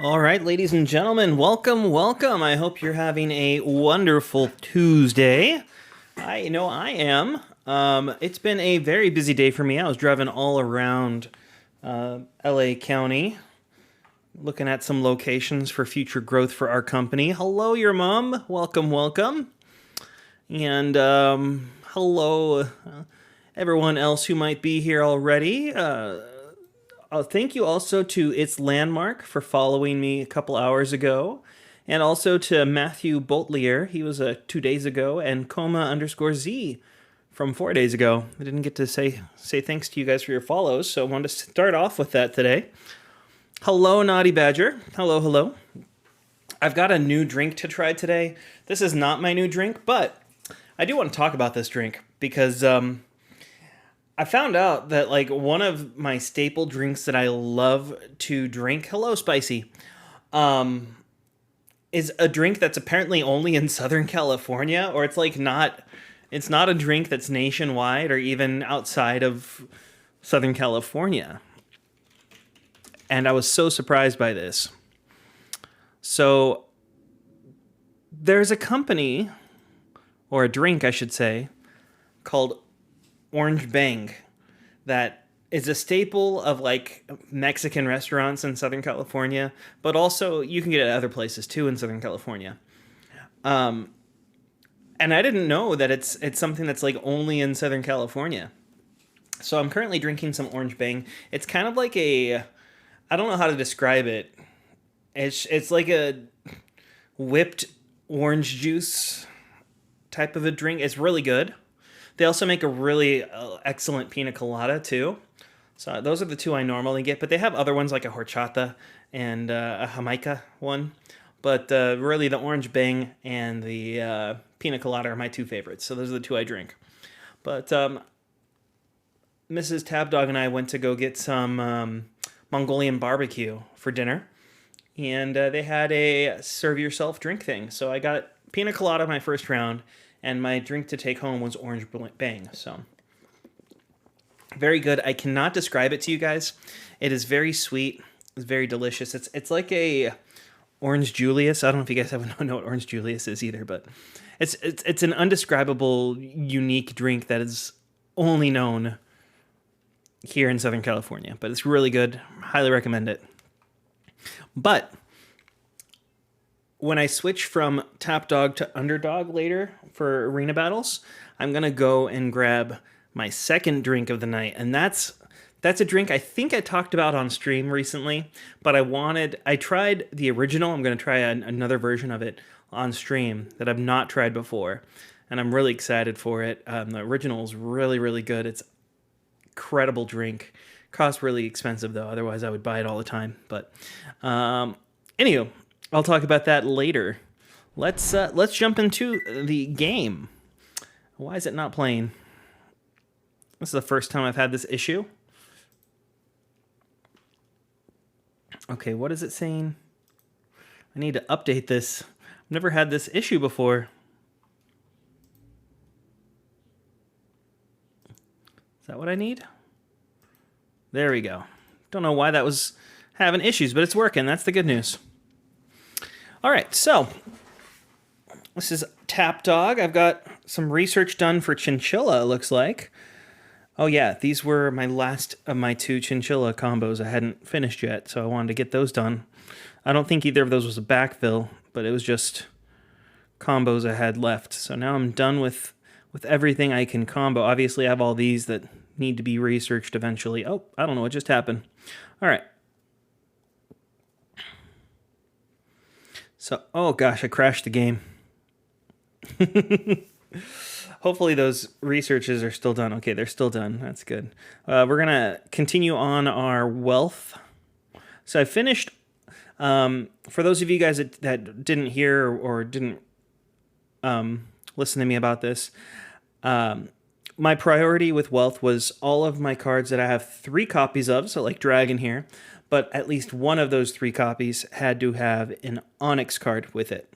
All right, ladies and gentlemen, welcome, welcome. I hope you're having a wonderful Tuesday. I know I am. It's been a very busy day for me. I was driving all around LA County, looking at some locations for future growth for our company. Hello, your mom. Welcome, welcome. And hello, everyone else who might be here already. Thank you also to It's Landmark for following me a couple hours ago. And also to Matthew Boltlier, he was 2 days ago, and Coma_Z from 4 days ago. I didn't get to say thanks to you guys for your follows, so I wanted to start off with that today. Hello, Naughty Badger. Hello, hello. I've got a new drink to try today. This is not my new drink, but I do want to talk about this drink because I found out that like one of my staple drinks that I love to drink, hello Spicy, is a drink that's apparently only in Southern California, or it's not a drink that's nationwide or even outside of Southern California. And I was so surprised by this. So there's a company, or a drink I should say, called Orange Bang that is a staple of like Mexican restaurants in Southern California, but also you can get it at other places too in Southern California. And I didn't know that it's something that's like only in Southern California. So I'm currently drinking some Orange Bang. It's kind of like I don't know how to describe it. It's like a whipped orange juice type of a drink. It's really good. They also make a really excellent pina colada too. So those are the two I normally get, but they have other ones like a horchata and a Jamaica one. But really, the Orange Bang and the pina colada are my two favorites. So those are the two I drink. But Mrs. Tapdawg and I went to go get some Mongolian barbecue for dinner, and they had a serve yourself drink thing. So I got pina colada my first round, and my drink to take home was Orange Bang. So very good. I cannot describe it to you guys. It is very sweet. It's very delicious. It's like a Orange Julius. I don't know if you guys know what Orange Julius is either, but it's an undescribable, unique drink that is only known here in Southern California. But it's really good. Highly recommend it. But when I switch from Tapdawg to Underdog later for arena battles, I'm gonna go and grab my second drink of the night, and that's a drink I think I talked about on stream recently, but I tried the original. I'm gonna try another version of it on stream that I've not tried before, and I'm really excited for it. The original is really, really good. It's incredible drink. Costs really expensive though, otherwise I would buy it all the time. But anywho, I'll talk about that later. Let's jump into the game. Why is it not playing? This is the first time I've had this issue. Okay, what is it saying? I need to update this. I've never had this issue before. Is that what I need? There we go. Don't know why that was having issues, but it's working. That's the good news. All right, so this is Tapdawg. I've got some research done for chinchilla, it looks like. Oh yeah, these were my last of my two chinchilla combos I hadn't finished yet, so I wanted to get those done. I don't think either of those was a backfill, but it was just combos I had left. So now I'm done with everything I can combo. Obviously, I have all these that need to be researched eventually. Oh, I don't know what just happened. All right. So, oh gosh, I crashed the game. Hopefully those researches are still done. Okay, they're still done. That's good. We're going to continue on our wealth. So I finished, for those of you guys that didn't hear or didn't listen to me about this, my priority with wealth was all of my cards that I have 3 copies of, so like Dragon here, but at least one of those 3 copies had to have an Onyx card with it.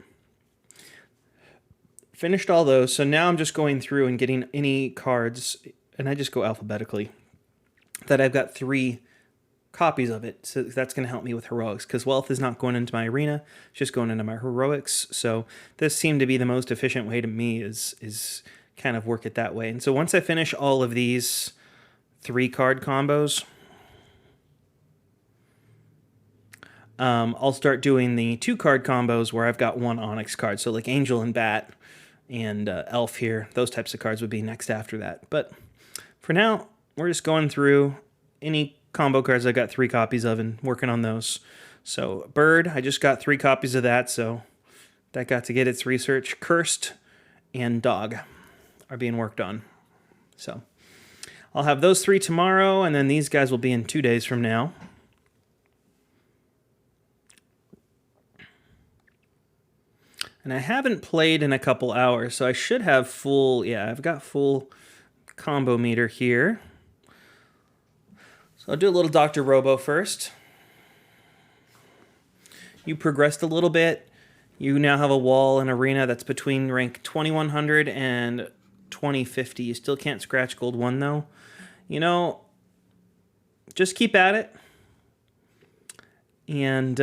Finished all those, so now I'm just going through and getting any cards, and I just go alphabetically, that I've got 3 copies of it. So that's going to help me with heroics, because wealth is not going into my arena, it's just going into my heroics. So this seemed to be the most efficient way to me is kind of work it that way. And so once I finish all of these 3-card combos, I'll start doing the 2-card combos where I've got 1 Onyx card. So like Angel and Bat and Elf here, those types of cards would be next after that. But for now, we're just going through any combo cards I got 3 copies of and working on those. So Bird, I just got 3 copies of that, so that got to get its research. Cursed and Dog are being worked on. So I'll have those 3 tomorrow, and then these guys will be in 2 days from now. And I haven't played in a couple hours, so I should have full, yeah, I've got full combo meter here. So I'll do a little Dr. Robo first. You progressed a little bit. You now have a wall and arena that's between rank 2100 and 2050. You still can't scratch gold 1 though. You know, just keep at it. And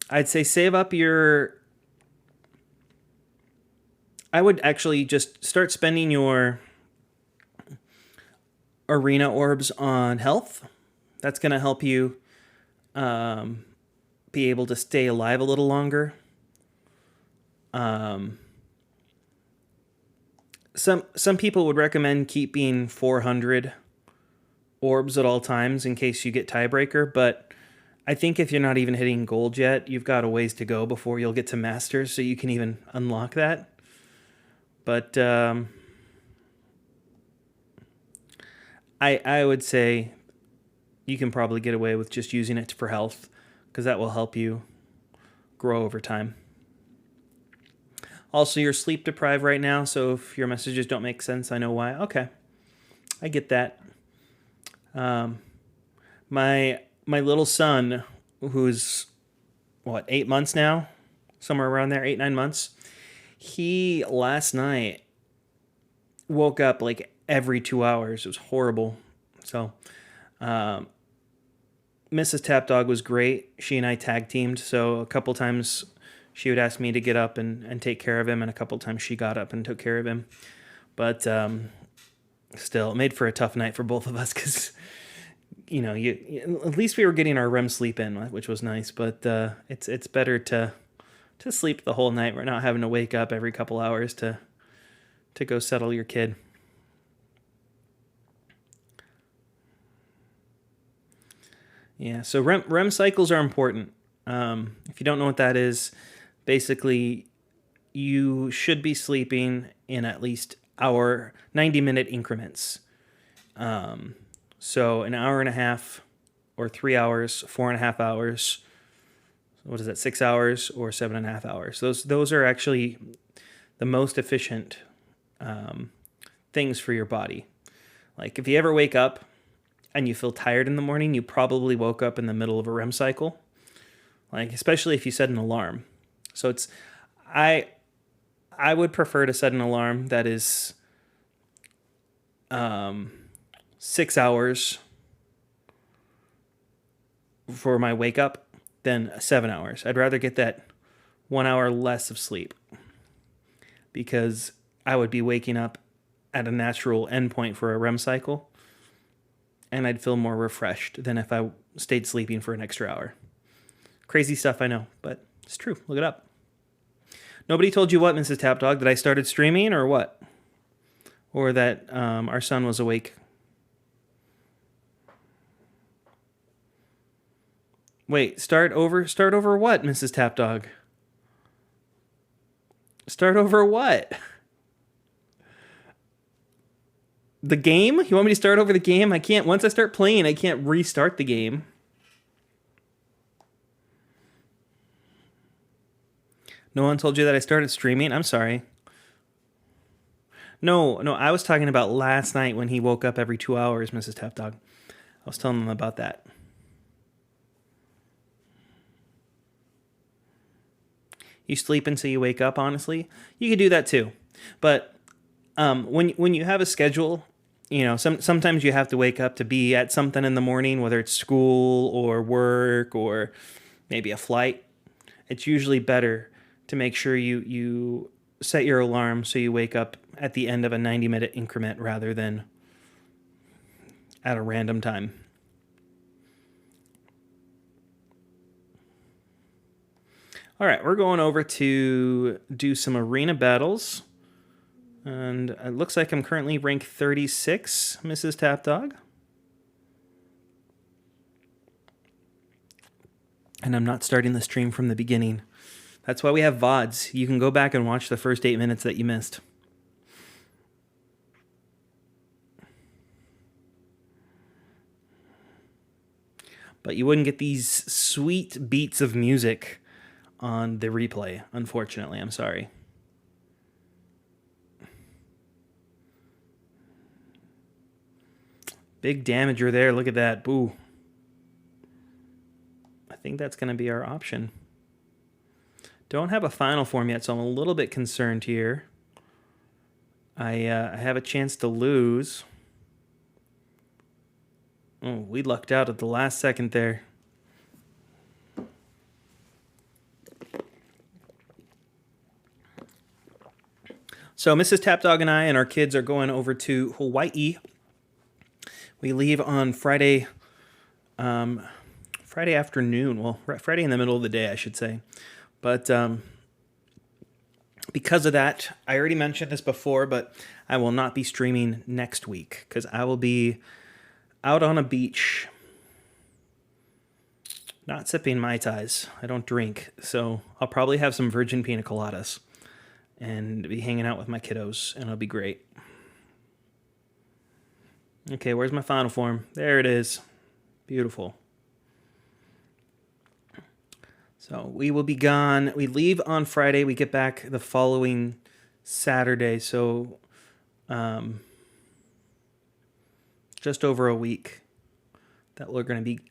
I'd say save up your... I would actually just start spending your arena orbs on health. That's going to help you be able to stay alive a little longer. Some people would recommend keeping 400 orbs at all times in case you get tiebreaker, but I think if you're not even hitting gold yet, you've got a ways to go before you'll get to masters, so you can even unlock that. But I would say you can probably get away with just using it for health, because that will help you grow over time. Also, you're sleep deprived right now, so if your messages don't make sense, I know why. Okay, I get that. My little son, who's, 8 months now? Somewhere around there, 8-9 months. He, last night, woke up like every 2 hours. It was horrible. So, Mrs. Tapdawg was great. She and I tag teamed, so a couple times she would ask me to get up and take care of him, and a couple times she got up and took care of him. But still, it made for a tough night for both of us, because, you know, at least we were getting our REM sleep in, which was nice. But it's better to sleep the whole night. We're not having to wake up every couple hours to go settle your kid. Yeah, so REM cycles are important. If you don't know what that is, basically you should be sleeping in at least 90-minute increments. So an hour and a half or 3 hours, 4.5 hours. What is that, 6 hours or 7.5 hours? Those are actually the most efficient things for your body. Like if you ever wake up and you feel tired in the morning, you probably woke up in the middle of a REM cycle. Like especially if you set an alarm. So I would prefer to set an alarm that is 6 hours for my wake up than 7 hours. I'd rather get that 1 hour less of sleep, because I would be waking up at a natural endpoint for a REM cycle, and I'd feel more refreshed than if I stayed sleeping for an extra hour. Crazy stuff, I know, but it's true. Look it up. Nobody told you what, Mrs. Tapdawg? That I started streaming or what? Or that our son was awake? Wait, start over what, Mrs. Tapdawg? Start over what? The game? You want me to start over the game? I can't. Once I start playing, I can't restart the game. No one told you that I started streaming? I'm sorry. No, I was talking about last night when he woke up every 2 hours, Mrs. Tapdawg. I was telling them about that. You sleep until you wake up, honestly? You could do that too. But when you have a schedule you know, sometimes you have to wake up to be at something in the morning, whether it's school or work or maybe a flight. It's usually better to make sure you set your alarm so you wake up at the end of a 90-minute increment rather than at a random time. All right, we're going over to do some arena battles. And it looks like I'm currently ranked 36, Mrs. Tapdawg. And I'm not starting the stream from the beginning. That's why we have VODs. You can go back and watch the first 8 minutes that you missed. But you wouldn't get these sweet beats of music on the replay, unfortunately. I'm sorry. Big damager there. Look at that. Boo. I think that's going to be our option. Don't have a final form yet, so I'm a little bit concerned here. I have a chance to lose. Oh, we lucked out at the last second there. So Mrs. Tapdawg and I and our kids are going over to Hawaii. We leave on Friday afternoon. Well, Friday in the middle of the day, I should say. But because of that, I already mentioned this before, but I will not be streaming next week because I will be out on a beach, not sipping Mai Tais. I don't drink, so I'll probably have some virgin pina coladas and be hanging out with my kiddos, and it'll be great. Okay, where's my final form? There it is. Beautiful. So we will be gone. We leave on Friday. We get back the following Saturday. So just over a week that we're going to be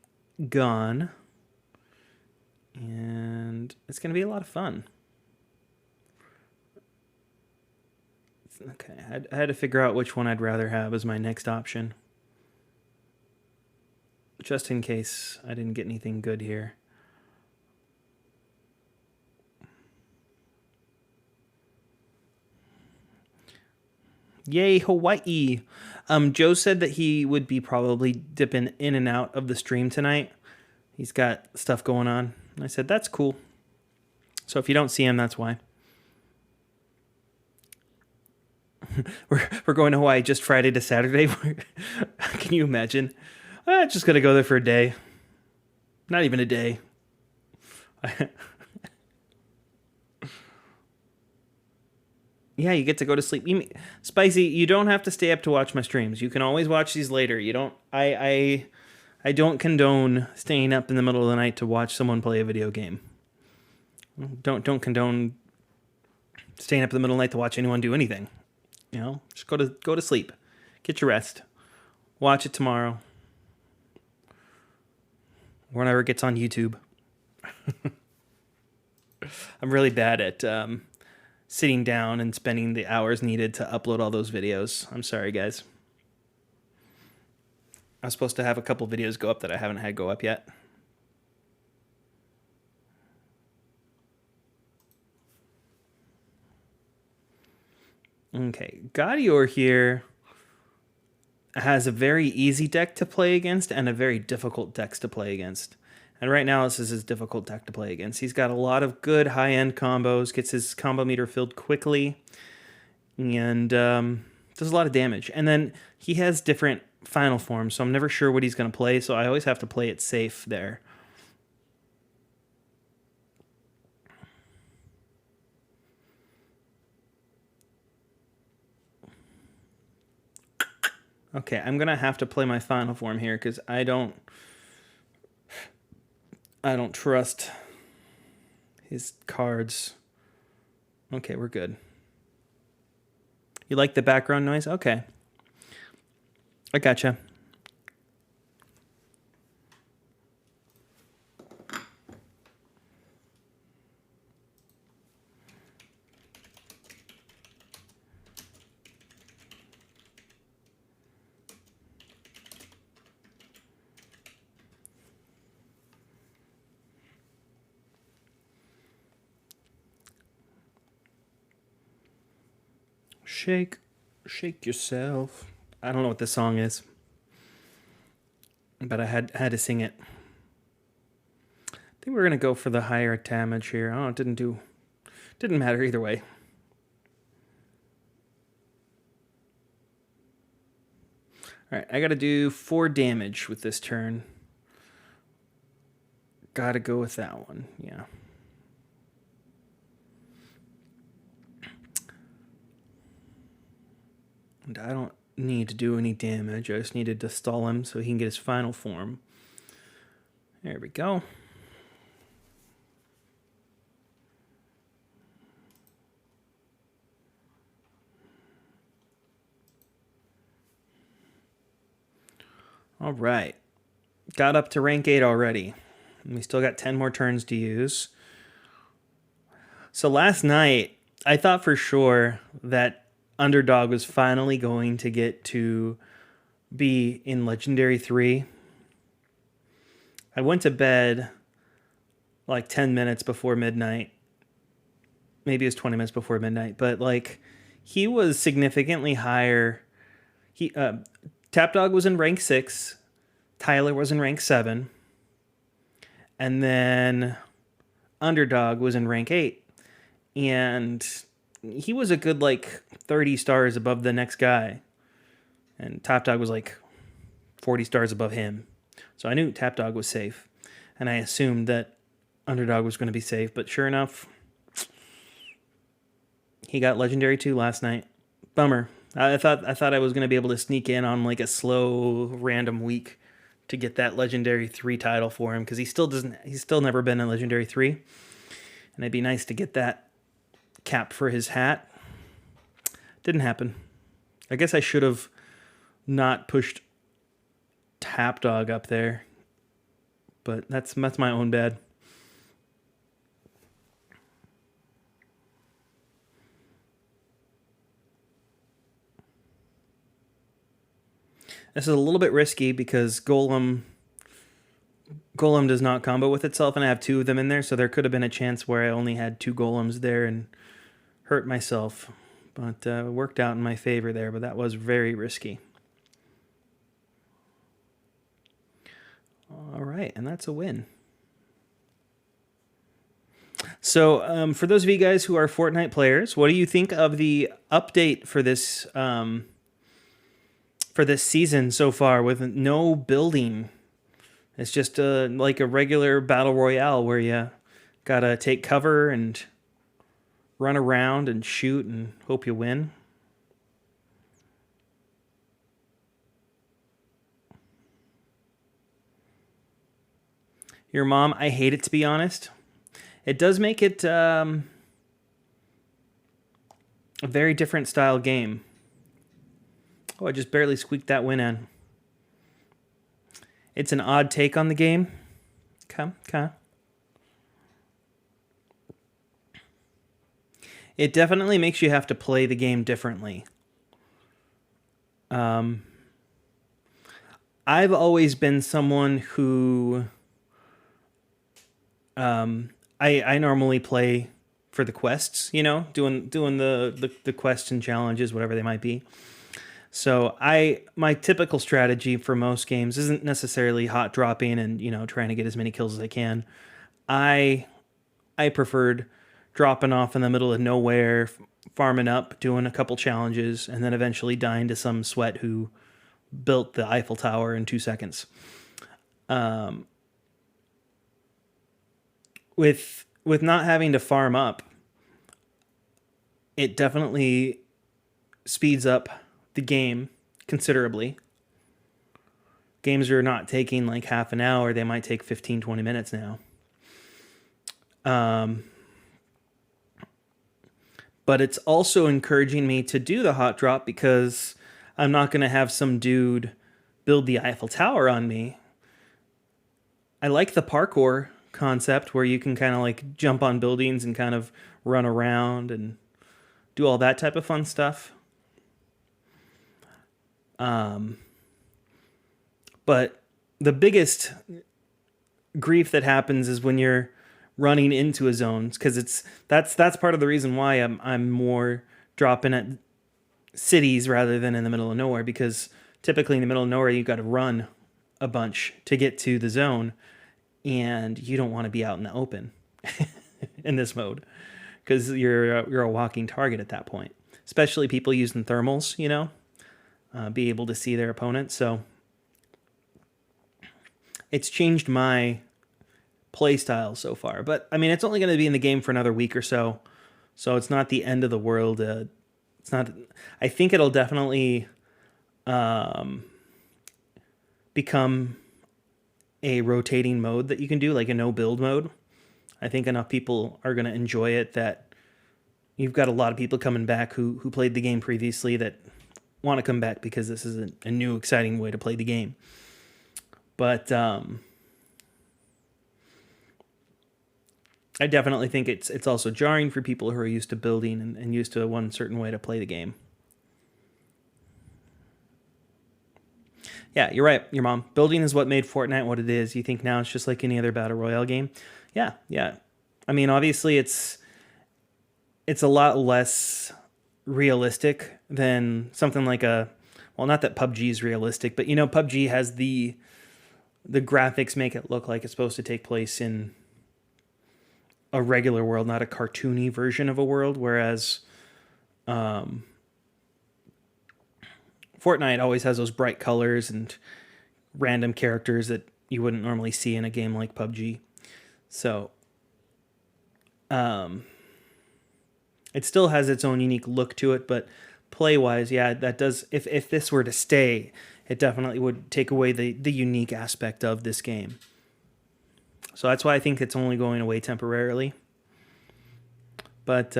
gone. And it's going to be a lot of fun. Okay, I had to figure out which one I'd rather have as my next option. Just in case I didn't get anything good here. Yay, Hawaii. Joe said that he would be probably dipping in and out of the stream tonight. He's got stuff going on. And I said, that's cool. So if you don't see him, that's why. We're going to Hawaii just Friday to Saturday. Can you imagine? Just going to go there for a day. Not even a day. Yeah, you get to go to sleep. Spicy, you don't have to stay up to watch my streams. You can always watch these later. You don't. I don't condone staying up in the middle of the night to watch someone play a video game. Don't condone staying up in the middle of the night to watch anyone do anything. You know, just go to sleep. Get your rest. Watch it tomorrow. Whenever it gets on YouTube. I'm really bad at sitting down and spending the hours needed to upload all those videos. I'm sorry, guys. I was supposed to have a couple videos go up that I haven't had go up yet. Okay, Gaudior here has a very easy deck to play against and a very difficult deck to play against. And right now, this is his difficult deck to play against. He's got a lot of good high-end combos, gets his combo meter filled quickly, and does a lot of damage. And then he has different final forms, so I'm never sure what he's going to play, so I always have to play it safe there. Okay, I'm going to have to play my final form here because I don't trust his cards. Okay, we're good. You like the background noise? Okay. I gotcha. Shake, shake yourself. I don't know what this song is, but I had to sing it. I think we're gonna go for the higher damage here. Oh, it didn't matter either way. All right, I gotta do 4 damage with this turn. Gotta go with that one, yeah. And I don't need to do any damage. I just needed to stall him so he can get his final form. There we go. All right. Got up to rank 8 already. And we still got 10 more turns to use. So last night, I thought for sure that Underdog was finally going to get to be in Legendary 3. I went to bed like 10 minutes before midnight. Maybe it was 20 minutes before midnight. But like, he was significantly higher. Tapdawg was in rank 6. Tyler was in rank 7. And then Underdog was in rank 8. And he was a good like 30 stars above the next guy. And Tapdawg was like 40 stars above him. So I knew Tapdawg was safe. And I assumed that Underdog was going to be safe. But sure enough, he got Legendary 2 last night. Bummer. I thought I was going to be able to sneak in on like a slow random week to get that Legendary 3 title for him, because he's still never been in Legendary 3. And it'd be nice to get that cap for his hat. Didn't happen. I guess I should have not pushed Tapdawg up there. But that's my own bad. This is a little bit risky because Golem does not combo with itself, and I have 2 of them in there, so there could have been a chance where I only had 2 Golems there and hurt myself. But it worked out in my favor there, but that was very risky. All right, and that's a win. So for those of you guys who are Fortnite players, what do you think of the update for this season so far with no building? It's just like a regular battle royale where you gotta take cover and run around and shoot and hope you win. Your mom, I hate it, to be honest. It does make it a very different style game. Oh, I just barely squeaked that win in. It's an odd take on the game. Okay. It definitely makes you have to play the game differently. I've always been someone who I normally play for the quests, doing the quests and challenges, whatever they might be. So my typical strategy for most games isn't necessarily hot dropping and trying to get as many kills as I can. I preferred dropping off in the middle of nowhere, farming up, doing a couple challenges, and then eventually dying to some sweat who built the Eiffel Tower in 2 seconds. With not having to farm up, it definitely speeds up the game considerably. Games are not taking like half an hour. They might take 15-20 minutes now. But it's also encouraging me to do the hot drop because I'm not going to have some dude build the Eiffel Tower on me. I like the parkour concept where you can kind of like jump on buildings and kind of run around and do all that type of fun stuff. But the biggest grief that happens is when you're running into a zone, because that's part of the reason why I'm more dropping at cities rather than in the middle of nowhere, because typically in the middle of nowhere you got to run a bunch to get to the zone, and you don't want to be out in the open in this mode because you're a walking target at that point. Especially people using thermals, be able to see their opponent. So it's changed my play style so far. But I mean, it's only going to be in the game for another week or so, so it's not the end of the world. It's not. I think it'll definitely become a rotating mode that you can do, like a no build mode. I think enough people are going to enjoy it that you've got a lot of people coming back who played the game previously that want to come back because this is a new, exciting way to play the game. But I definitely think it's also jarring for people who are used to building and used to one certain way to play the game. Yeah, you're right, your mom. Building is what made Fortnite what it is. You think now it's just like any other Battle Royale game? Yeah. I mean, obviously it's a lot less realistic than something like not that PUBG is realistic, but PUBG has the graphics make it look like it's supposed to take place in a regular world, not a cartoony version of a world, whereas Fortnite always has those bright colors and random characters that you wouldn't normally see in a game like PUBG. So it still has its own unique look to it, but play-wise, yeah, that does. If this were to stay, it definitely would take away the unique aspect of this game. So that's why I think it's only going away temporarily. But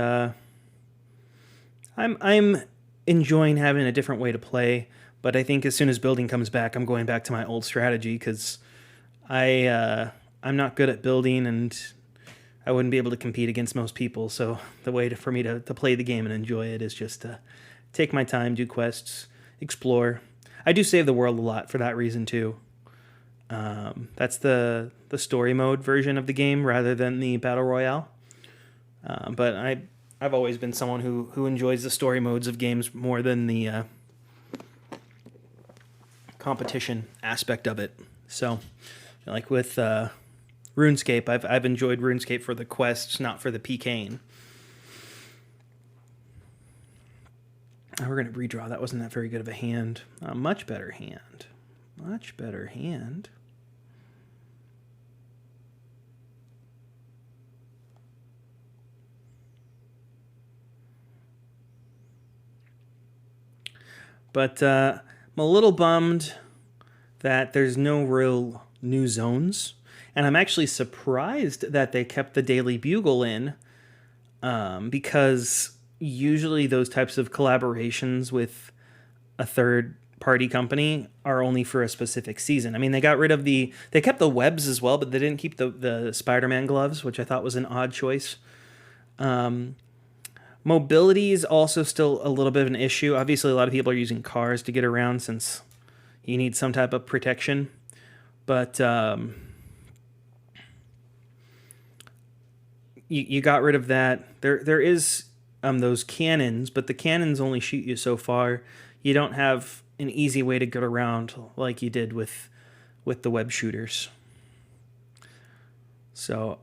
I'm enjoying having a different way to play. But I think as soon as building comes back, I'm going back to my old strategy because I'm not good at building and I wouldn't be able to compete against most people. So the way for me to play the game and enjoy it is just to take my time, do quests, explore. I do save the world a lot for that reason too. That's the story mode version of the game rather than the Battle Royale. But I've always been someone who enjoys the story modes of games more than the competition aspect of it. So, like with RuneScape, I've enjoyed RuneScape for the quests, not for the PKing. We're going to redraw. That wasn't that very good of a hand. Much better hand. Much better hand. But I'm a little bummed that there's no real new zones. And I'm actually surprised that they kept the Daily Bugle in because usually those types of collaborations with a third-party company are only for a specific season. I mean, they kept the webs as well, but they didn't keep the Spider-Man gloves, which I thought was an odd choice. Mobility is also still a little bit of an issue. Obviously, a lot of people are using cars to get around since you need some type of protection. But you got rid of that. There is those cannons, but the cannons only shoot you so far. You don't have an easy way to get around like you did with the web shooters. So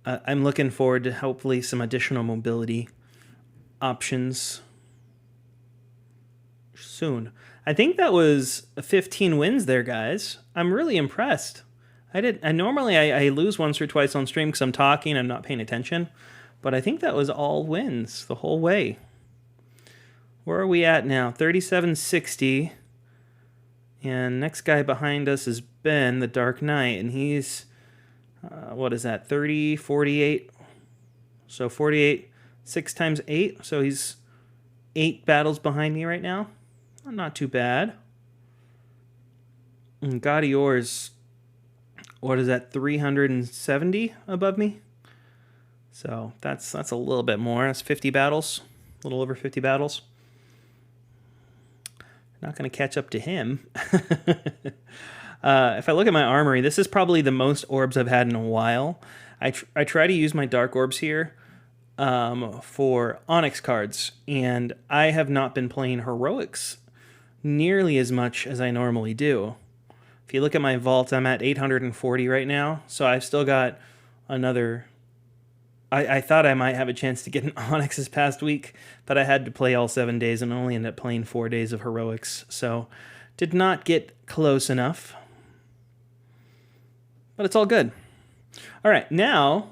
I'm looking forward to hopefully some additional mobility options soon. I think that was 15 wins there, guys. I'm really impressed. Normally I lose once or twice on stream because I'm talking, I'm not paying attention, but I think that was all wins the whole way. Where are we at now? 3760. And next guy behind us is Ben, the Dark Knight, and he's what is that? 30, 48. So 48. 6 times 8, so he's 8 battles behind me right now. Not too bad. And Gaudior's, what is that, 370 above me? So that's a little bit more. That's 50 battles, a little over 50 battles. Not going to catch up to him. If I look at my armory, this is probably the most orbs I've had in a while. I try to use my dark orbs here for Onyx cards, and I have not been playing Heroics nearly as much as I normally do. If you look at my vault, I'm at 840 right now, so I've still got another... I thought I might have a chance to get an Onyx this past week, but I had to play all 7 days and only ended up playing 4 days of Heroics, so did not get close enough. But it's all good. All right, now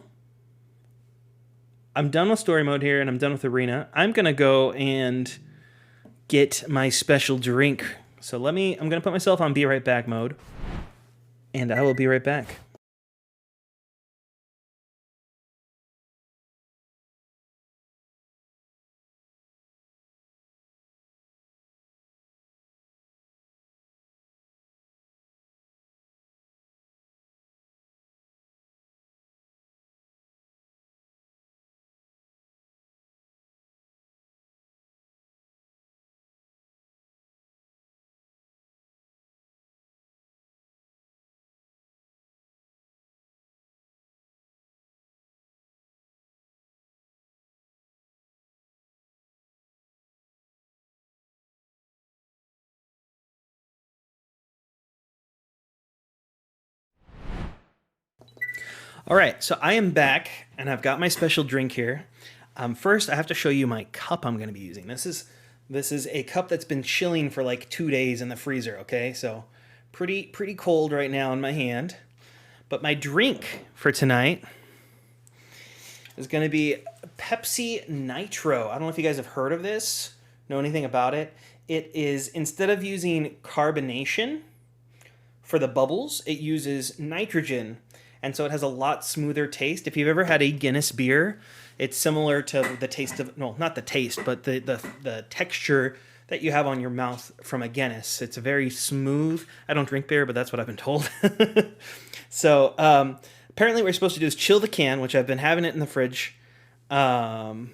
I'm done with story mode here and I'm done with arena. I'm going to go and get my special drink. So I'm going to put myself on be right back mode, and I will be right back. All right, so I am back, and I've got my special drink here. First, I have to show you my cup I'm going to be using. This is a cup that's been chilling for like 2 days in the freezer. Okay, so pretty cold right now in my hand. But my drink for tonight is going to be Pepsi Nitro. I don't know if you guys have heard of this, know anything about it. It is, instead of using carbonation for the bubbles, it uses nitrogen. And so it has a lot smoother taste. If you've ever had a Guinness beer, it's similar to the taste of, no, not the taste, but the texture that you have on your mouth from a Guinness. It's very smooth. I don't drink beer, but that's what I've been told. So apparently what we're supposed to do is chill the can, which I've been having it in the fridge. And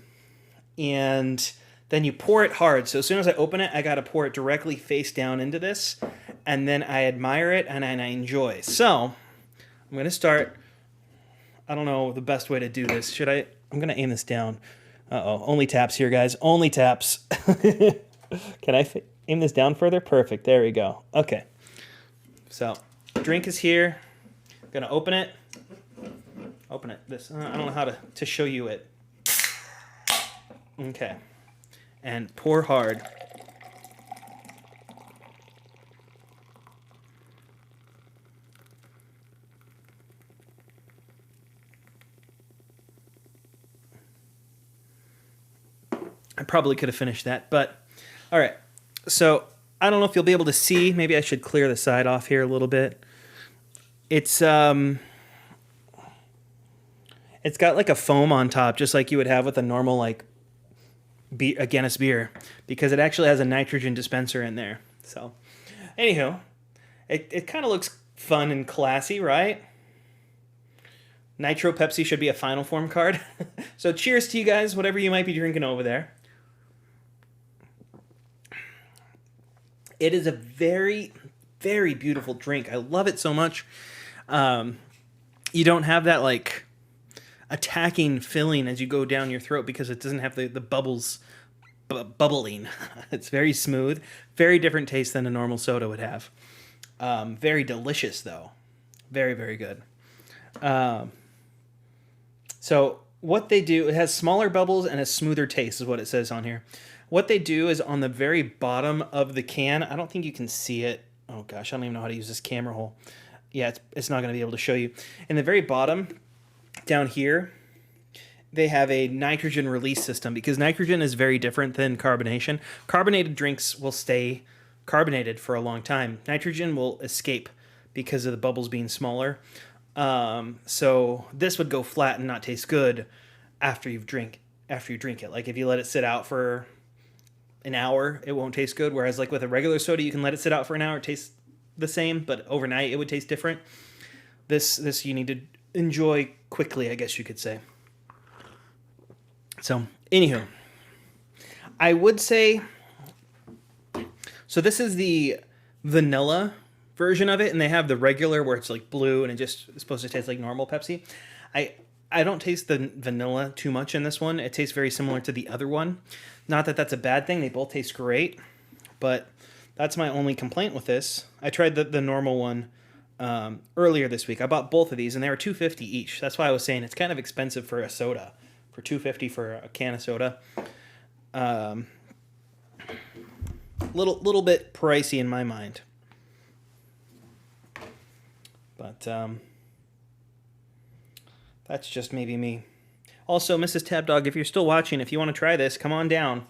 then you pour it hard. So as soon as I open it, I got to pour it directly face down into this. And then I admire it and I enjoy. So I'm going to start. I don't know the best way to do this. Should I? I'm going to aim this down. Uh-oh. Only taps here, guys. Only taps. Can I aim this down further? Perfect. There we go. Okay. So, drink is here. I'm going to open it. Open it. This. I don't know how to show you it. Okay. And pour hard. I probably could have finished that, but all right. So I don't know if you'll be able to see. Maybe I should clear the side off here a little bit. It's got like a foam on top, just like you would have with a normal like a Guinness beer, because it actually has a nitrogen dispenser in there. So, anywho, it kind of looks fun and classy, right? Nitro Pepsi should be a Final Form card. So cheers to you guys, whatever you might be drinking over there. It is a very, very beautiful drink. I love it so much. You don't have that like attacking feeling as you go down your throat because it doesn't have the bubbles bubbling. It's very smooth, very different taste than a normal soda would have. Very delicious though. Very, very good. So what they do, it has smaller bubbles and a smoother taste is what it says on here. What they do is on the very bottom of the can, I don't think you can see it. Oh gosh, I don't even know how to use this camera hole. Yeah, it's not going to be able to show you. In the very bottom, down here, they have a nitrogen release system because nitrogen is very different than carbonation. Carbonated drinks will stay carbonated for a long time. Nitrogen will escape because of the bubbles being smaller. So this would go flat and not taste good after you drink it. Like if you let it sit out for an hour, it won't taste good. Whereas like with a regular soda, you can let it sit out for an hour, it tastes the same, but overnight it would taste different. This you need to enjoy quickly, I guess you could say. So, anywho, I would say, so this is the vanilla version of it, and they have the regular where it's like blue and it just is supposed to taste like normal Pepsi. I I don't taste the vanilla too much in this one. It tastes very similar to the other one. Not that that's a bad thing. They both taste great, but that's my only complaint with this. I tried the normal one earlier this week. I bought both of these, and they were $2.50 each. That's why I was saying it's kind of expensive for a soda, for $2.50 for a can of soda. Little bit pricey in my mind, but that's just maybe me. Also, Mrs. Tapdawg, if you're still watching, if you want to try this, come on down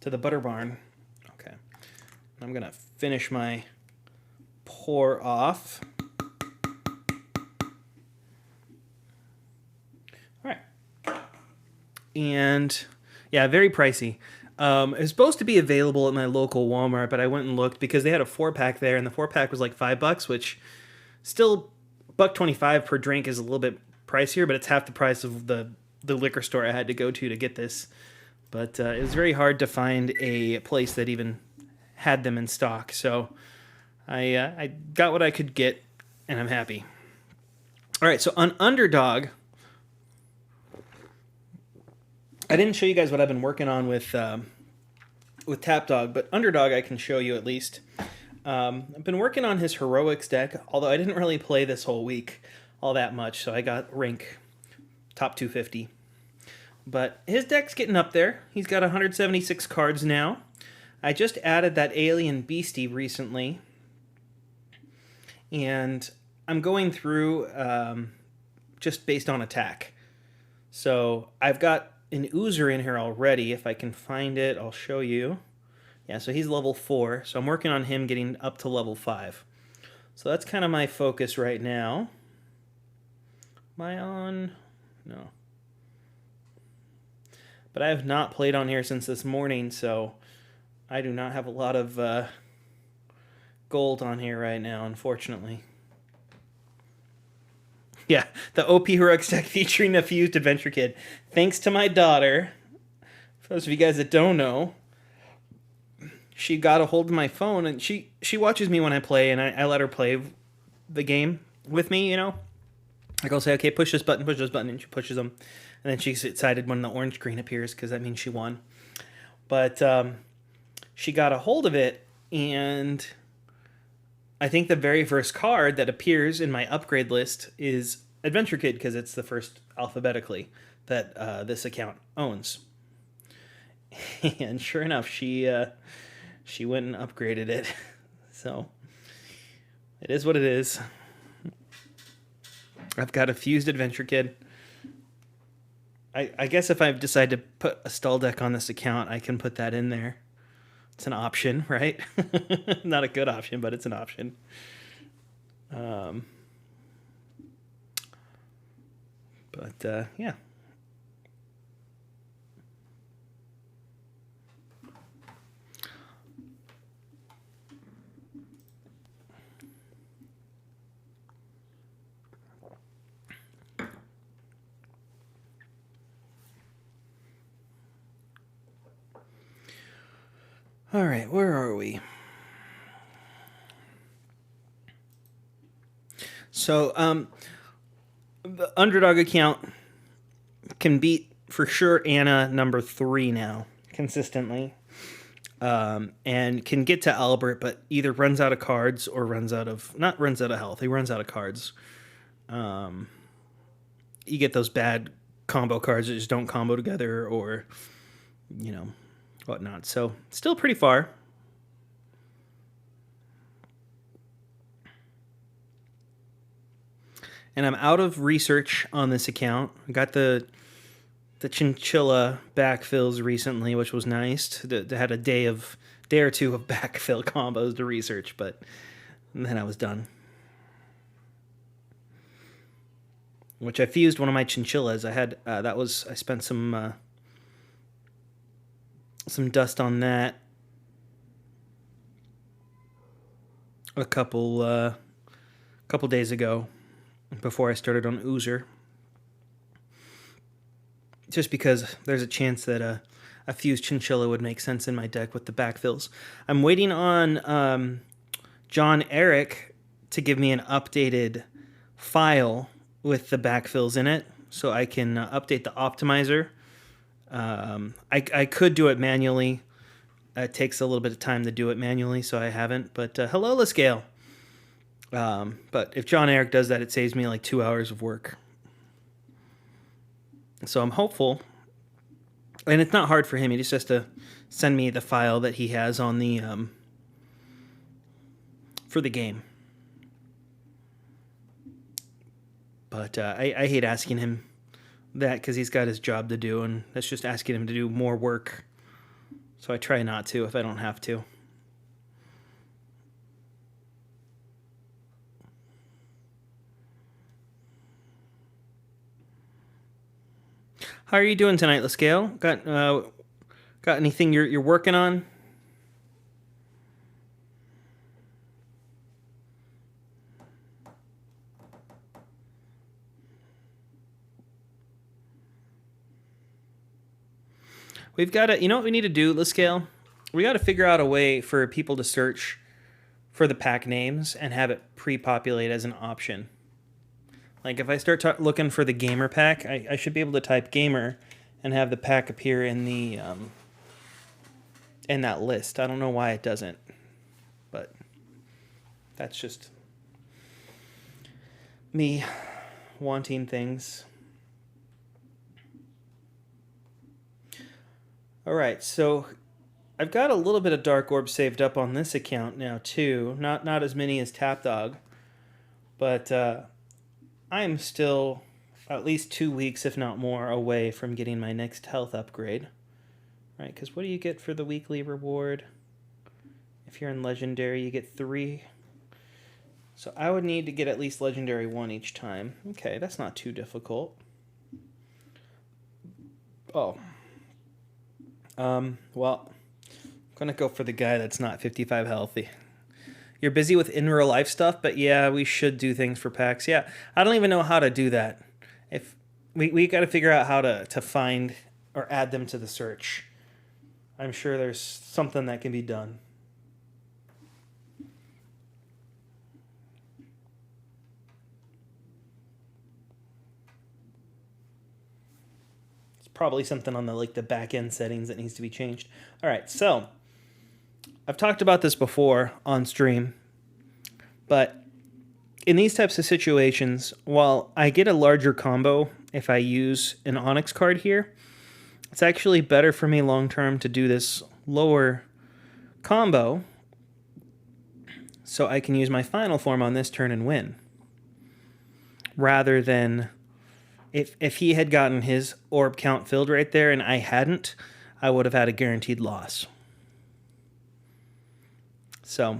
to the Butter Barn. Okay, I'm gonna finish my pour off. All right, and yeah, very pricey. It was supposed to be available at my local Walmart, but I went and looked because they had a 4-pack there, and the 4-pack was like $5, which still $1.25 per drink is a little bit pricier, but it's half the price of the liquor store I had to go to get this. But it was very hard to find a place that even had them in stock, so I got what I could get, and I'm happy. All right, so on Underdog, I didn't show you guys what I've been working on with Tapdawg, but Underdog I can show you at least. I've been working on his Heroics deck, although I didn't really play this whole week all that much, so I got rank top 250. But his deck's getting up there. He's got 176 cards now. I just added that Alien Beastie recently, and I'm going through just based on attack. So I've got an Oozer in here already. If I can find it, I'll show you. Yeah, so he's level 4, so I'm working on him getting up to level 5. So that's kind of my focus right now. Am I on? No. But I have not played on here since this morning, so I do not have a lot of gold on here right now, unfortunately. Yeah, the OP Heroics deck featuring a fused Adventure Kid. Thanks to my daughter. For those of you guys that don't know, she got a hold of my phone, and she watches me when I play, and I let her play the game with me, you know. Like I'll say, okay, push this button, and she pushes them. And then she's excited when the orange screen appears, because that means she won. But she got a hold of it, and I think the very first card that appears in my upgrade list is Adventure Kid, because it's the first alphabetically that this account owns. And sure enough, she went and upgraded it. So it is what it is. I've got a fused Adventure Kid. I guess if I decide to put a stall deck on this account, I can put that in there. It's an option, right? Not a good option, but it's an option. Yeah. All right, where are we? So, the Underdog account can beat, for sure, Anna number 3 now, consistently. And can get to Albert, but either runs out of cards or not runs out of health, he runs out of cards. You get those bad combo cards that just don't combo together, or, you know, whatnot. So still pretty far. And I'm out of research on this account. I got the chinchilla backfills recently, which was nice. They had a day or two of backfill combos to research, but then I was done. Which I fused one of my chinchillas. I had I spent some dust on that a couple days ago before I started on Oozer. Just because there's a chance that a fused chinchilla would make sense in my deck with the backfills. I'm waiting on John Eric to give me an updated file with the backfills in it so I can update the optimizer. I could do it manually. It takes a little bit of time to do it manually, so I haven't. But hello, Lascale. But if John Eric does that, it saves me like 2 hours of work. So I'm hopeful. And it's not hard for him. He just has to send me the file that he has on the for the game. But I hate asking him that because he's got his job to do, and that's just asking him to do more work. So I try not to if I don't have to. How are you doing tonight, Lascale? Got anything you're working on? We've got to, you know what we need to do, Lascale? We got to figure out a way for people to search for the pack names and have it pre-populate as an option. Like if I start looking for the gamer pack, I should be able to type gamer and have the pack appear in the in that list. I don't know why it doesn't, but that's just me wanting things. All right, so I've got a little bit of dark orb saved up on this account now too. Not as many as Tapdawg, but I'm still at least 2 weeks, if not more, away from getting my next health upgrade. Right? Because what do you get for the weekly reward? If you're in Legendary, you get 3. So I would need to get at least Legendary 1 each time. Okay, that's not too difficult. Oh. Well, I'm going to go for the guy that's not 55 healthy. You're busy with in real life stuff, but yeah, we should do things for packs. Yeah, I don't even know how to do that. If we got to figure out how to find or add them to the search. I'm sure there's something that can be done. It's probably something on the back end settings that needs to be changed. All right, so I've talked about this before on stream, but in these types of situations, while I get a larger combo if I use an Onyx card here, it's actually better for me long term to do this lower combo so I can use my final form on this turn and win. Rather than if he had gotten his orb count filled right there and I hadn't, I would have had a guaranteed loss. So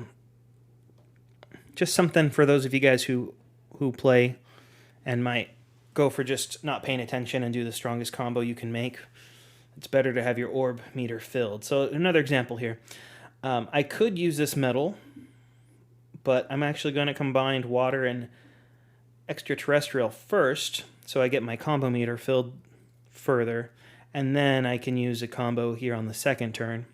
just something for those of you guys who play and might go for just not paying attention and do the strongest combo you can make. It's better to have your orb meter filled. So another example here. I could use this metal, but I'm actually going to combine water and extraterrestrial first, so I get my combo meter filled further, and then I can use a combo here on the second turn.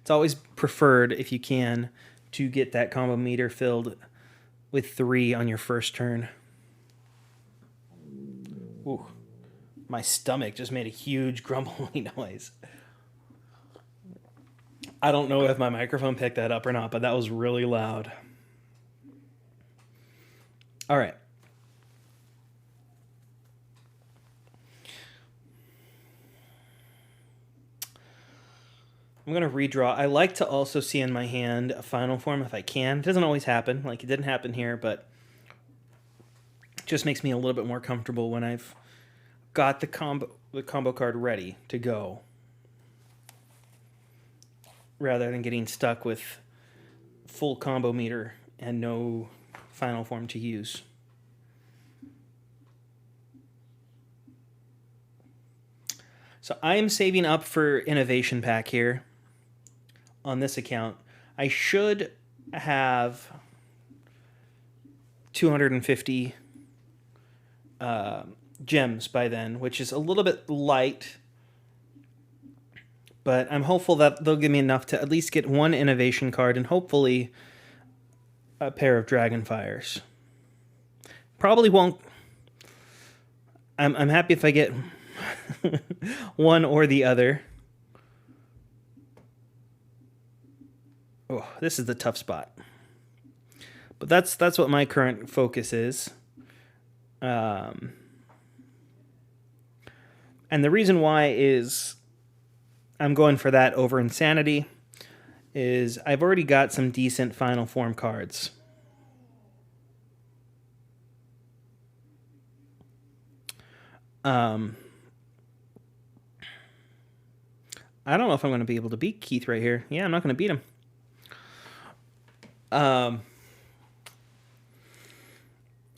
It's always preferred, if you can, to get that combo meter filled with 3 on your first turn. Ooh, my stomach just made a huge grumbling noise. I don't know if my microphone picked that up or not, but that was really loud. All right. I'm going to redraw. I like to also see in my hand a final form if I can. It doesn't always happen. Like, it didn't happen here, but it just makes me a little bit more comfortable when I've got the combo card ready to go, rather than getting stuck with full combo meter and no final form to use. So I'm saving up for Innovation Pack here on this account. I should have 250 gems by then, which is a little bit light, but I'm hopeful that they'll give me enough to at least get one innovation card and hopefully a pair of Dragonfires. Probably won't. I'm happy if I get one or the other. Oh, this is the tough spot. But that's what my current focus is. And the reason why is I'm going for that over Insanity is I've already got some decent Final Form cards. I don't know if I'm going to be able to beat Keith right here. Yeah, I'm not going to beat him.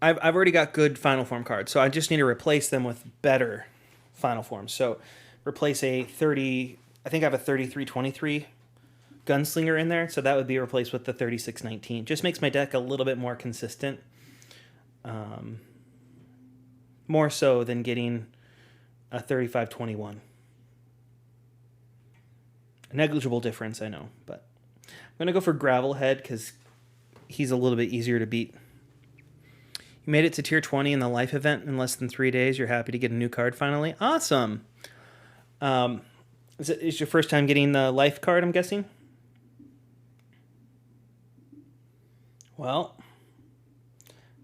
I've already got good Final Form cards, so I just need to replace them with better Final Forms. So replace a 30, I think I have a 3323 Gunslinger in there, so that would be replaced with the 3619. Just makes my deck a little bit more consistent. More so than getting a 3521. A negligible difference, I know, but I'm going to go for Gravelhead because he's a little bit easier to beat. You made it to tier 20 in the life event in less than 3 days. You're happy to get a new card finally. Awesome. Is your first time getting the life card, I'm guessing? Well,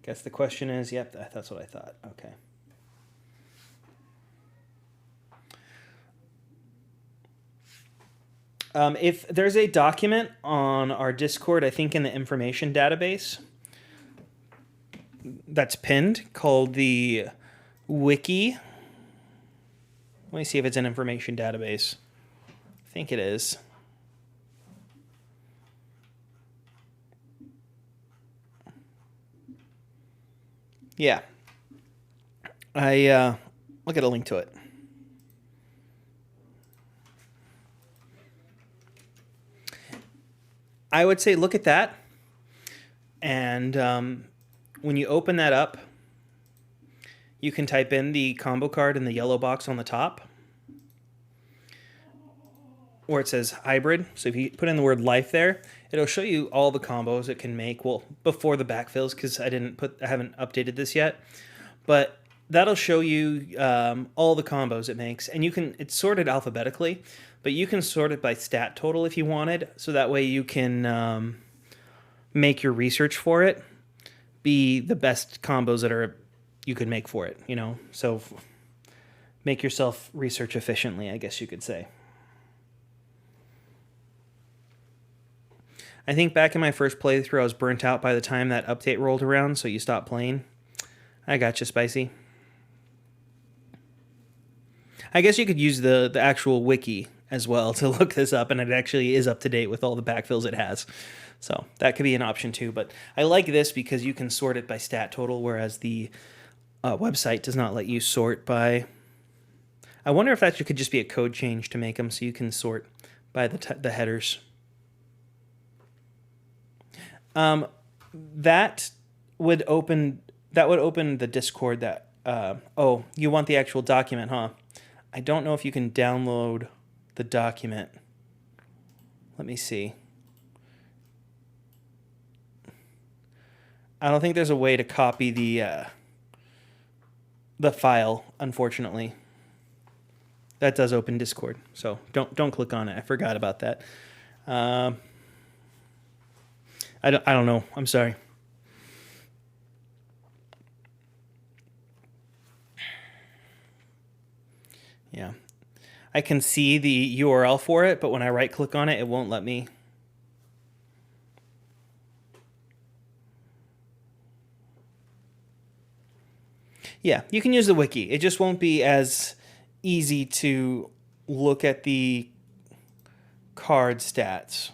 guess the question is, yep, that's what I thought. Okay. If there's a document on our Discord, I think in the information database, that's pinned called the wiki. Let me see if it's an information database. I think it is. Yeah. I'll get a link to it. I would say look at that, and when you open that up, you can type in the combo card in the yellow box on the top, where it says hybrid. So if you put in the word life there, it'll show you all the combos it can make. Well, before the backfills, because I haven't updated this yet, but that'll show you all the combos it makes, and it's sorted alphabetically, but you can sort it by stat total if you wanted, so that way you can make your research for it be the best combos that you could make for it, so make yourself research efficiently, I guess you could say. I think back in my first playthrough I was burnt out by the time that update rolled around, so you stopped playing. I gotcha, Spicy. I guess you could use the actual wiki as well to look this up, and it actually is up to date with all the backfills it has. So that could be an option too, but I like this because you can sort it by stat total, whereas the website does not let you sort by... I wonder if that could just be a code change to make them so you can sort by the headers. That would open the Discord that... oh, you want the actual document, huh? I don't know if you can download the document. Let me see. I don't think there's a way to copy the file, unfortunately. That does open Discord, so don't click on it. I forgot about that. I don't know. I'm sorry. Yeah. I can see the URL for it, but when I right click on it, it won't let me. Yeah, you can use the wiki. It just won't be as easy to look at the card stats.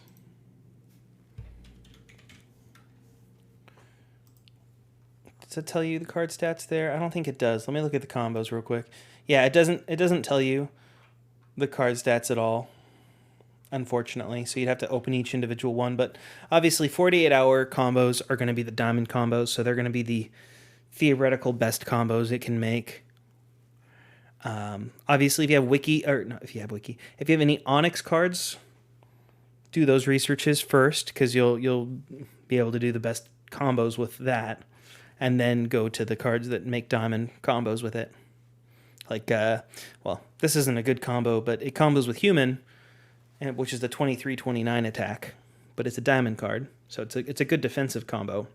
Does it tell you the card stats there? I don't think it does. Let me look at the combos real quick. Yeah, it doesn't tell you the card stats at all, unfortunately. So you'd have to open each individual one. But obviously 48-hour combos are going to be the diamond combos, so they're going to be the theoretical best combos it can make. Obviously, if you have any Onyx cards, do those researches first, because you'll be able to do the best combos with that. and then go to the cards that make diamond combos with it. Like, well, this isn't a good combo, but it combos with human, which is the 23-29 attack, but it's a diamond card, so it's a good defensive combo.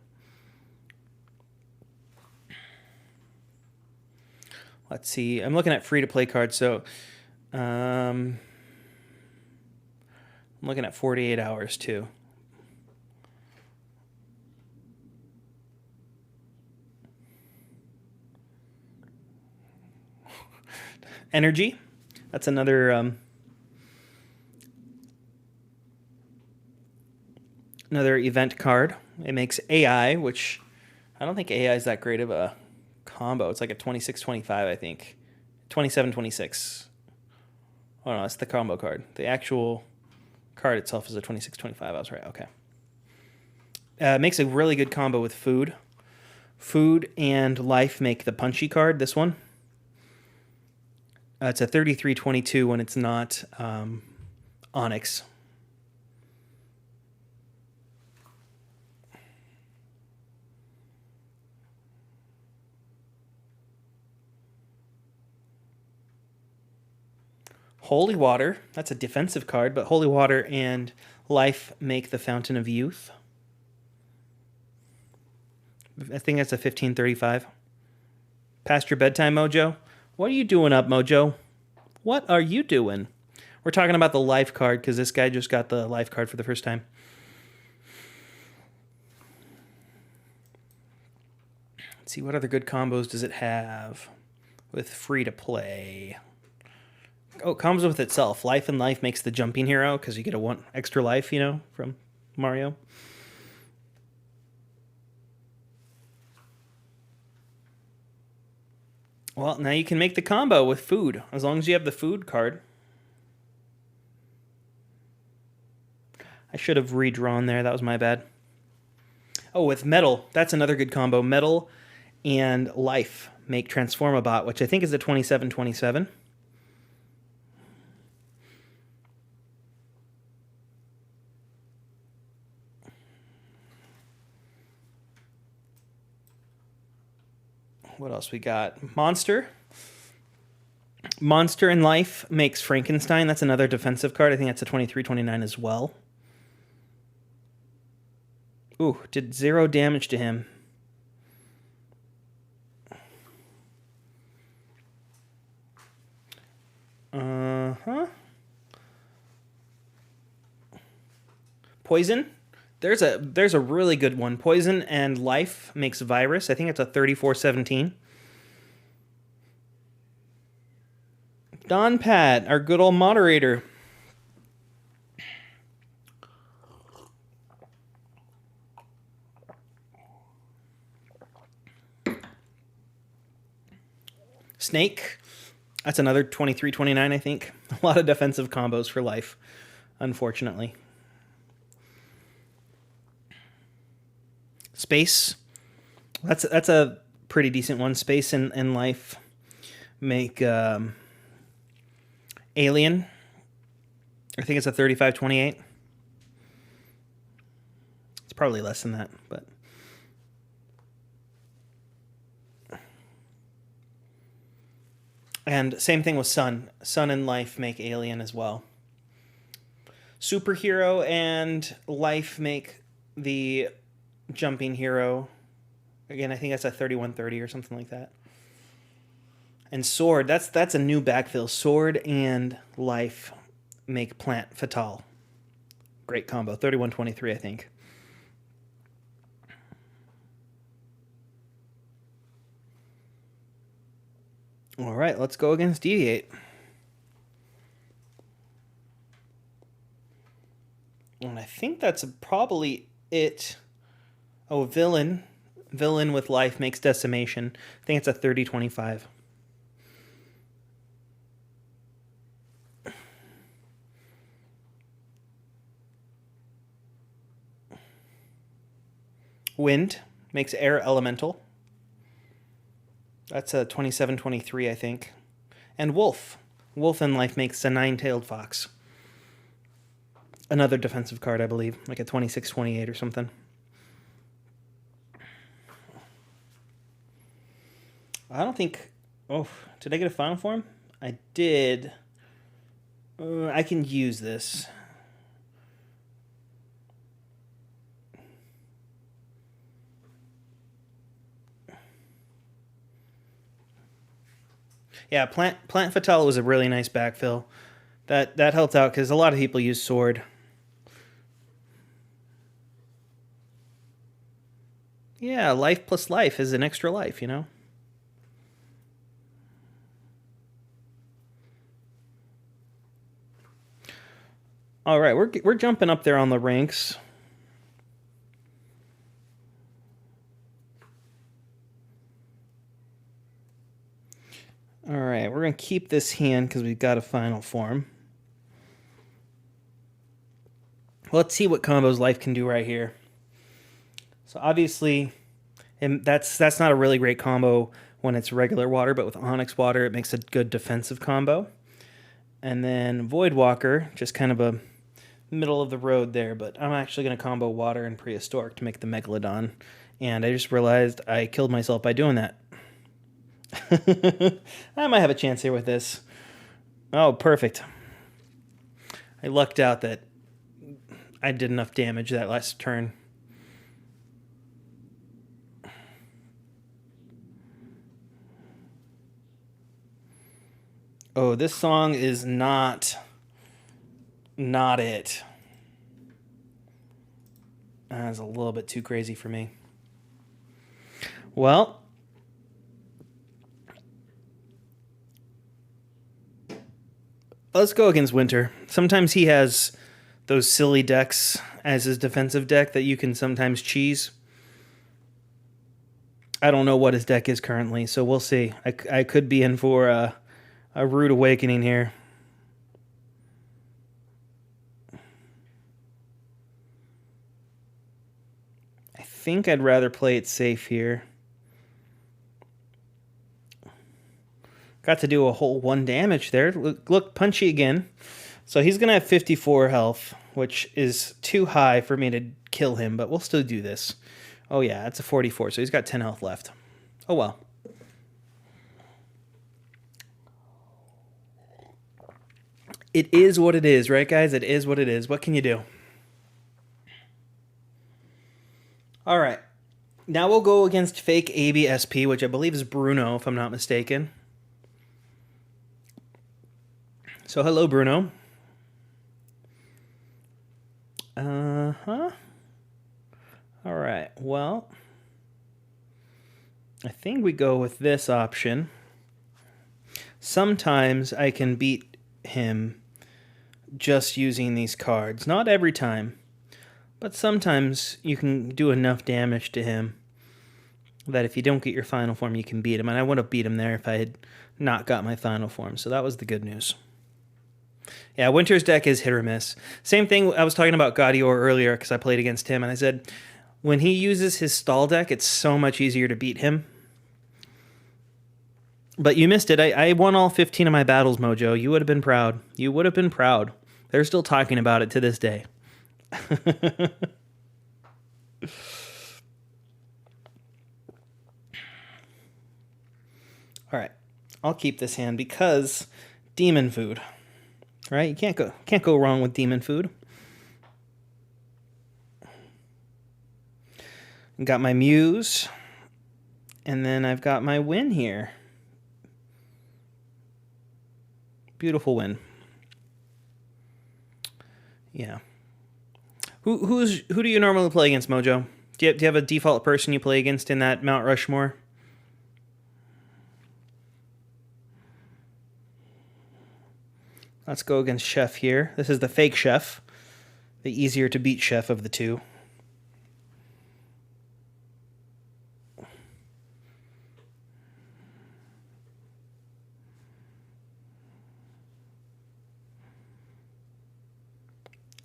Let's see. I'm looking at free-to-play cards, so I'm looking at 48 hours, too. Energy. That's another another event card. It makes AI, which I don't think AI is that great of a combo. It's like a 26-25, I think. 27-26. Oh no, that's the combo card. The actual card itself is a 26-25. I was right. Okay. It makes a really good combo with food. Food and life make the punchy card, this one. It's a 33-22 when it's not Onyx. Holy Water. That's a defensive card, but Holy Water and life make the Fountain of Youth. I think that's a 15-35. Past your bedtime, Mojo? What are you doing up, Mojo? What are you doing? We're talking about the life card because this guy just got the life card for the first time. Let's see, what other good combos does it have with free-to-play? Oh, it comes with itself. Life and life makes the jumping hero because you get a 1 extra life, you know, from Mario. Well, now you can make the combo with food, as long as you have the food card. I should have redrawn there. That was my bad. Oh, with metal. That's another good combo. Metal and life make Transformabot, which I think is a 27-27. What else we got? Monster. Monster in Life makes Frankenstein. That's another defensive card. I think that's a 23-29 as well. Ooh, did 0 damage to him. Uh-huh. Poison. There's a really good one. Poison and life makes virus. I think it's a 34-17. Don Pat, our good old moderator. Snake. That's another 23-29, I think. A lot of defensive combos for life, unfortunately. Space. That's a pretty decent one. Space and life make Alien. I think it's a 35-28. It's probably less than that, but and same thing with Sun. Sun and life make Alien as well. Superhero and life make the jumping hero. Again, I think that's a 31-30 or something like that. And sword, that's a new backfill. Sword and life make Plant Fatale. Great combo. 31-23, I think. All right, let's go against Deviate. And I think that's probably it. Oh, villain. Villain with life makes Decimation. I think it's a 30-25. Wind makes Air Elemental. That's a 27-23, I think. And Wolf. Wolf in life makes a 9-tailed fox. Another defensive card, I believe. Like a 26-28 or something. I don't think... Oh, did I get a final form? I did. I can use this. Yeah, Plant Fatale was a really nice backfill. That helped out because a lot of people use Sword. Yeah, life plus life is an extra life, you know? All right, we're jumping up there on the ranks. All right, we're going to keep this hand because we've got a final form. Let's see what combos life can do right here. So obviously, and that's not a really great combo when it's regular water, but with Onyx Water, it makes a good defensive combo. And then Void Walker, just kind of a middle of the road there, but I'm actually going to combo Water and Prehistoric to make the Megalodon. And I just realized I killed myself by doing that. I might have a chance here with this. Oh, perfect. I lucked out that I did enough damage that last turn. Oh, this song is not it. That's a little bit too crazy for me. Well, let's go against Winter. Sometimes he has those silly decks as his defensive deck that you can sometimes cheese. I don't know what his deck is currently, so we'll see. I could be in for a rude awakening here. I think I'd rather play it safe here. Got to do a whole 1 damage there. Look, punchy again. So he's going to have 54 health, which is too high for me to kill him, but we'll still do this. Oh yeah, it's a 44, so he's got 10 health left. Oh well. It is what it is, right guys? It is what it is. What can you do? All right. Now we'll go against fake ABSP, which I believe is Bruno, if I'm not mistaken. So hello, Bruno. Uh-huh. All right, well, I think we go with this option. Sometimes I can beat him just using these cards. Not every time, but sometimes you can do enough damage to him that if you don't get your final form, you can beat him. And I would have beat him there if I had not got my final form, so that was the good news. Yeah, Winter's deck is hit or miss. Same thing, I was talking about Gaudior earlier because I played against him, and I said, when he uses his stall deck, it's so much easier to beat him. But you missed it. I won all 15 of my battles, Mojo. You would have been proud. You would have been proud. They're still talking about it to this day. All right. I'll keep this hand because demon food. Right? You can't go wrong with demon food. Got my Muse, and then I've got my win here. Beautiful win. Yeah. Who do you normally play against, Mojo? Do you have a default person you play against in that Mount Rushmore? Let's go against Chef here. This is the fake Chef, the easier to beat Chef of the two.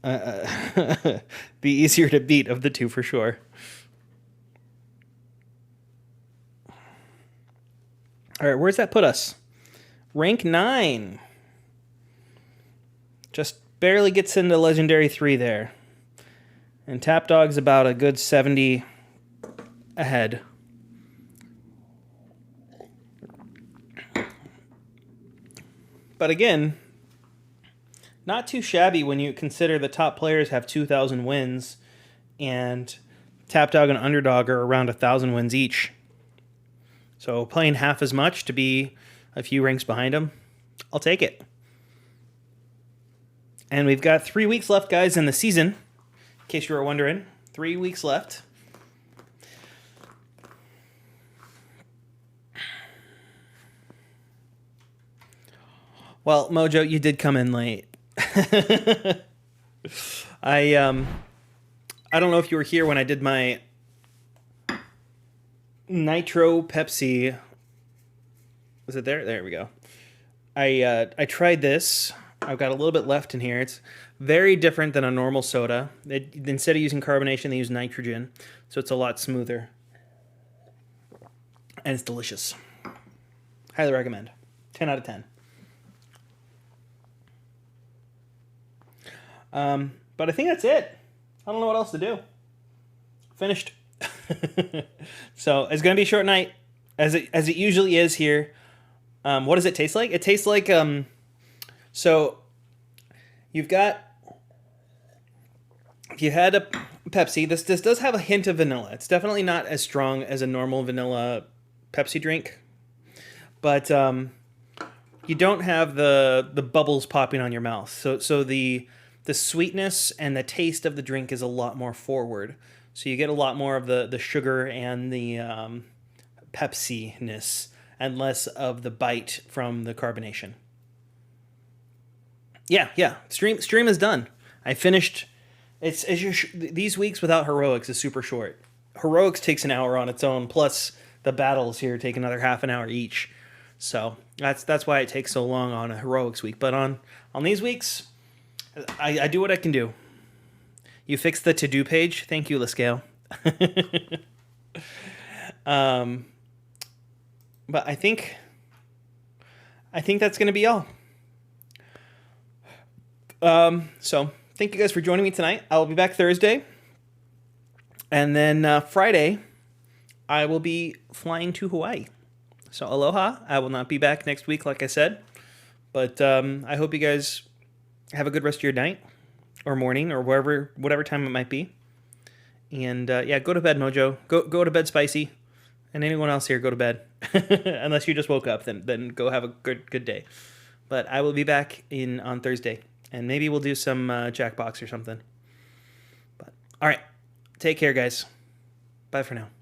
The easier to beat of the two for sure. All right, where's that put us? Rank 9. Just barely gets into Legendary 3 there. And Tapdawg's about a good 70 ahead. But again, not too shabby when you consider the top players have 2,000 wins and Tapdawg and Underdog are around 1,000 wins each. So playing half as much to be a few ranks behind them, I'll take it. And we've got 3 weeks left, guys, in the season. In case you were wondering, 3 weeks left. Well, Mojo, you did come in late. I don't know if you were here when I did my Nitro Pepsi. Was it there? There we go. I tried this. I've got a little bit left in here. It's very different than a normal soda. Instead of using carbonation, they use nitrogen, so it's a lot smoother. And it's delicious. Highly recommend. 10 out of 10. But I think that's it. I don't know what else to do. Finished. So it's gonna be a short night, as it usually is here. What does it taste like? It tastes like so you've got, if you had a Pepsi, this does have a hint of vanilla. It's definitely not as strong as a normal vanilla Pepsi drink, but you don't have the bubbles popping on your mouth. So the sweetness and the taste of the drink is a lot more forward. So you get a lot more of the sugar and the Pepsi-ness and less of the bite from the carbonation. Yeah. Stream is done. I finished. These weeks without Heroics is super short. Heroics takes an hour on its own, plus the battles here take another half an hour each. So that's why it takes so long on a Heroics week. But on these weeks, I do what I can do. You fixed the to-do page. Thank you, Lascale. But I think that's going to be all. So thank you guys for joining me tonight. I will be back Thursday. And then Friday, I will be flying to Hawaii. So aloha. I will not be back next week, like I said. But I hope you guys have a good rest of your night or morning or whatever time it might be. And yeah, go to bed, Mojo. Go to bed, Spicy. And anyone else here, go to bed. Unless you just woke up, then go have a good day. But I will be back on Thursday. And maybe we'll do some Jackbox or something. But all right. Take care, guys. Bye for now.